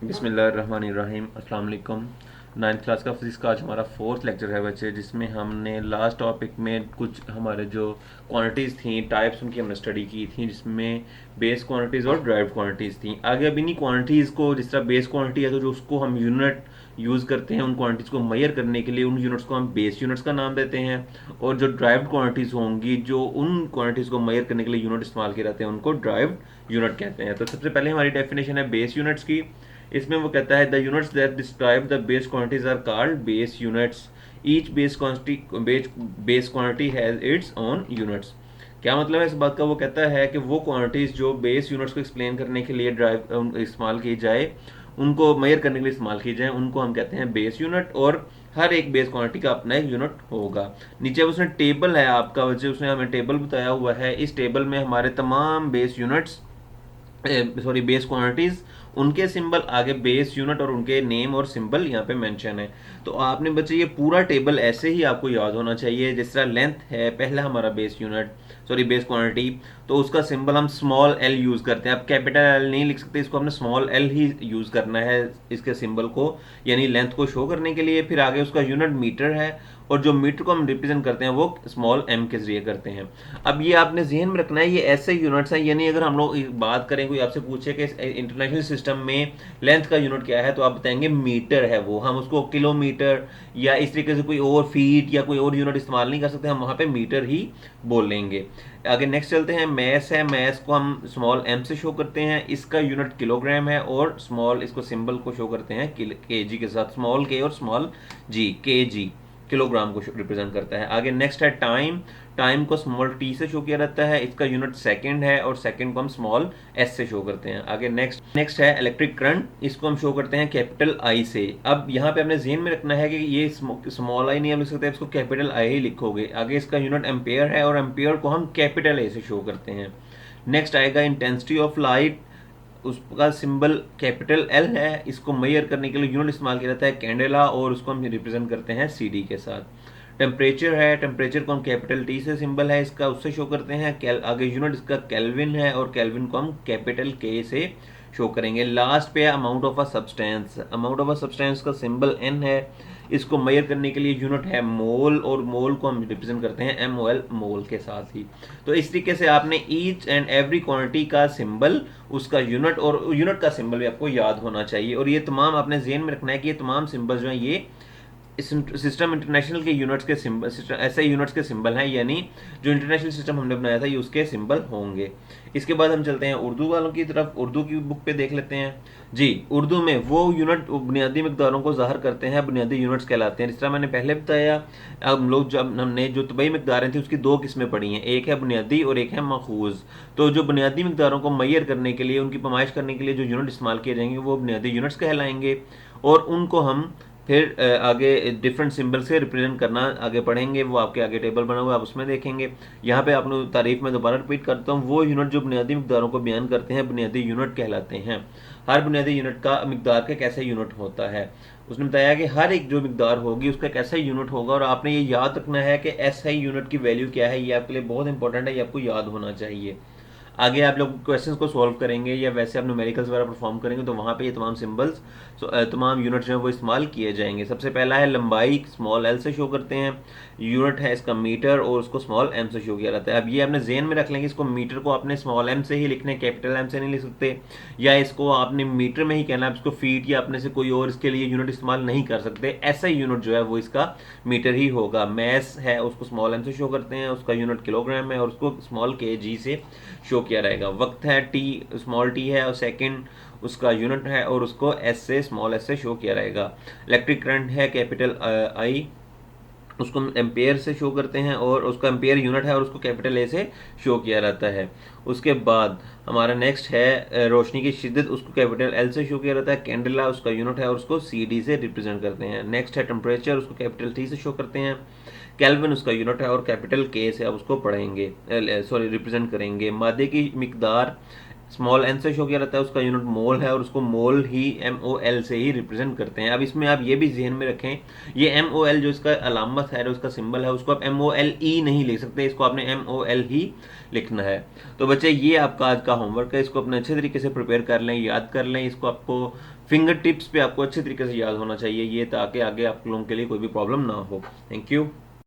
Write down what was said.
बिस्मिल्लाहिर्रहमानिर्रहीम अस्सलाम वालेकुम। 9th क्लास का फिजिक्स का आज हमारा फोर्थ लेक्चर है बच्चे, जिसमें हमने लास्ट टॉपिक में कुछ हमारे जो क्वांटिटीज़ थी, टाइप्स, उनकी हमने स्टडी की थी, जिसमें बेस क्वांटिटीज़ और ड्राइव्ड क्वांटिटीज़ थी। आगे अब इन्हीं क्वांटिटीज़ को, जिस तरह बेस क्वांटिटी है तो जो उसको हम यूनिट यूज़ करते हैं उन क्वांटिटीज़ को मेजर करने के लिए, उन यूनिट्स को हम बेस यूनिट्स का नाम देते हैं। और जो ड्राइव्ड क्वांटिटीज़ होंगी, जो उन क्वांटिटीज़ को मेजर करने के लिए यूनिट इस्तेमाल किए जाते हैं, उनको ड्राइव्ड यूनिट कहते हैं। तो सबसे पहले हमारी डेफिनेशन है बेस यूनिट्स की। इसमें वो कहता है the units that describe the base quantities are called base units. Each base quantity has its own units. क्या मतलब है इस बात का? वो कहता है कि वो क्वांटिटीज जो बेस यूनिट्स को एक्सप्लेन करने के लिए इस्तेमाल की जाए, उनको मेजर करने के लिए इस्तेमाल की जाए, उनको हम कहते हैं बेस यूनिट। और हर एक बेस क्वांटिटी का अपना एक यूनिट होगा। नीचे उसने टेबल है आपका, वजह उसने हमें टेबल बताया हुआ है। इस टेबल में हमारे तमाम बेस यूनिट्स, बेस क्वांटिटीज, उनके सिंबल आगे बेस यूनिट और उनके नेम और सिंबल यहाँ पे मेंशन है। तो आपने बच्चे ये पूरा टेबल ऐसे ही आपको याद होना चाहिए। जिस तरह लेंथ है पहला हमारा बेस यूनिट, बेस क्वांटिटी, तो उसका सिंबल हम स्मॉल एल यूज करते हैं। आप कैपिटल एल नहीं लिख सकते, इसको हमने स्मॉल एल ही यूज करना है इसके सिंबल को, यानी लेंथ को शो करने के लिए। फिर आगे उसका यूनिट मीटर है, और जो मीटर को हम रिप्रेजेंट करते हैं वो स्मॉल एम के जरिए करते हैं। अब ये आपने जहन में रखना है, ये ऐसे यूनिट्स हैं। यानी अगर हम लोग बात करें, कोई आपसे पूछे कि इंटरनेशनल सिस्टम में लेंथ का यूनिट क्या है, तो आप बताएंगे मीटर है। वो हम उसको किलोमीटर या इस तरीके से कोई और फीट या कोई और यूनिट इस्तेमाल नहीं कर सकते, हम वहाँ पे मीटर ही बोलेंगे। आगे नेक्स्ट चलते हैं। मैस है, मैस को हम स्मॉल एम से शो करते हैं। इसका यूनिट किलोग्राम है, और स्मॉल इसको सिंबल को शो करते हैं केजी के साथ, स्मॉल के और स्मॉल जी, केजी किलोग्राम को रिप्रेजेंट करता है। आगे नेक्स्ट है टाइम। टाइम को स्मॉल टी से शो किया जाता है। इसका यूनिट सेकंड है, और सेकंड को हम स्मॉल एस से शो करते हैं। आगे नेक्स्ट है इलेक्ट्रिक करंट। इसको हम शो करते हैं कैपिटल आई से। अब यहाँ पे अपने जहन में रखना है कि ये स्मॉल आई नहीं हम लिख सकते, इसको कैपिटल आई ही लिखोगे। आगे इसका यूनिट एम्पेयर है, और एम्पेयर को हम कैपिटल ए से शो करते हैं। नेक्स्ट आएगा इंटेंसिटी ऑफ लाइट। उसका सिंबल कैपिटल एल है। इसको मेजर करने के लिए यूनिट इस्तेमाल किया जाता है कैंडेला, और उसको हम रिप्रेजेंट करते हैं सी डी के साथ। टेम्परेचर है, टेम्परेचर को हम कैपिटल टी से सिंबल है इसका, उससे शो करते हैं। आगे यूनिट इसका केल्विन है, और केल्विन को हम कैपिटल के से शो करेंगे। लास्ट पे amount of a substance. Amount of a substance का सिंबल एन है। इसको मेजर करने के लिए यूनिट है मोल, और मोल को हम रिप्रेजेंट करते हैं एम ओ एल, मोल के साथ ही। तो इस तरीके से आपने ईच एंड एवरी क्वांटिटी का सिंबल, उसका यूनिट और यूनिट का सिंबल भी आपको याद होना चाहिए। और ये तमाम आपने ज़हन में रखना है कि ये तमाम सिंबल्स जो हैं ये सिस्टम इंटरनेशनल के यूनिट्स के सिंबल, ऐसे यूनिट्स के सिंबल हैं, यानी जो इंटरनेशनल सिस्टम हमने बनाया था ये उसके सिंबल होंगे। इसके बाद हम चलते हैं उर्दू वालों की तरफ। उर्दू की बुक पे देख लेते हैं जी। उर्दू में वो यूनिट बुनियादी मिकदारों को ज़ाहिर करते हैं, बुनियादी यूनिट्स कहलाते हैं। जिस तरह मैंने पहले बताया, हम लोग जब हमने जो तबई मिकदारें थी उसकी दो किस्में पढ़ी हैं, एक है बुनियादी और एक है मखूज़। तो जो बुनियादी मिकदारों को मैयर करने के लिए, उनकी पैमाइश करने के लिए जो यूनिट इस्तेमाल किए जाएंगे वो बुनियादी यूनिट्स कहलाएंगे। और उनको हम फिर आगे डिफरेंट सिंबल से रिप्रेजेंट करना आगे पढ़ेंगे। वो आपके आगे टेबल बना हुआ है, आप उसमें देखेंगे। यहाँ पे आपने तारीफ में दोबारा रिपीट करता हूँ, वो यूनिट जो बुनियादी मिकदारों को बयान करते हैं बुनियादी यूनिट कहलाते हैं। हर बुनियादी यूनिट का मिकदार का कैसा यूनिट होता है, उसने बताया कि हर एक जो मिकदार होगी उसका कैसा यूनिट होगा। और आपने ये याद रखना है कि एस आई यूनिट की वैल्यू क्या है, ये आपके लिए बहुत इंपॉर्टेंट है, ये आपको याद होना चाहिए। आगे आप लोग क्वेश्चंस को सॉल्व करेंगे या वैसे आप न्यूमेरिकल्स वगैरह परफॉर्म करेंगे, तो वहाँ पे ये तमाम सिंबल्स, तमाम यूनिट्स जो है वो इस्तेमाल किए जाएंगे। सबसे पहला है लंबाई, स्मॉल एल से शो करते हैं। यूनिट है इसका मीटर, और उसको स्मॉल एम से शो किया जाता है। अब ये आपने जेन में रख लेंगे, इसको मीटर को आपने स्मॉल एम से ही लिखना है, कैपिटल एम से नहीं लिख सकते। या इसको आपने मीटर में ही कहना है, इसको फीट या अपने से कोई और इसके लिए यूनिट इस्तेमाल नहीं कर सकते। ऐसा यूनिट जो है वो इसका मीटर ही होगा। मैस है, उसको स्मॉल एम से शो करते हैं, उसका यूनिट किलोग्राम है, और उसको स्मॉल के जी से शो किया रहेगा। वक्त है टी, स्मॉल टी है, और सेकंड उसका यूनिट है, और उसको एस से, स्मॉल एस से शो किया रहेगा। इलेक्ट्रिक करंट है कैपिटल आई, उसको एम्पेयर से शो करते हैं, और उसका एम्पेयर यूनिट है, और उसको कैपिटल ए से शो किया जाता है। उसके बाद हमारा नेक्स्ट है रोशनी की शिद्दत, उसको कैपिटल एल से शो किया जाता है। कैंडला उसका यूनिट है, और उसको सी डी से रिप्रेजेंट करते हैं। नेक्स्ट है टेम्परेचर, उसको कैपिटल टी से शो करते हैं। केल्विन उसका यूनिट है, और कैपिटल के से आप उसको पढ़ेंगे, रिप्रेजेंट करेंगे। मादे की मिकदार स्मॉल एन से शो किया जाता है, उसका यूनिट मोल है, और उसको मोल ही एम ओ एल से ही रिप्रेजेंट करते हैं। अब इसमें आप ये भी जहन में रखें, ये एम ओ एल जो इसका अलामत है, जो इसका सिंबल है, उसको आप एम ओ एल ई नहीं लिख सकते, इसको आपने एम ओ एल ही लिखना है। तो बच्चे ये आपका आज का होमवर्क है, इसको अपने अच्छे तरीके से प्रिपेयर कर लें, याद कर लें। इसको आपको फिंगर टिप्स पे आपको अच्छे तरीके से याद होना चाहिए ये, ताकि आगे आप लोगों के लिए कोई भी प्रॉब्लम ना हो। Thank you.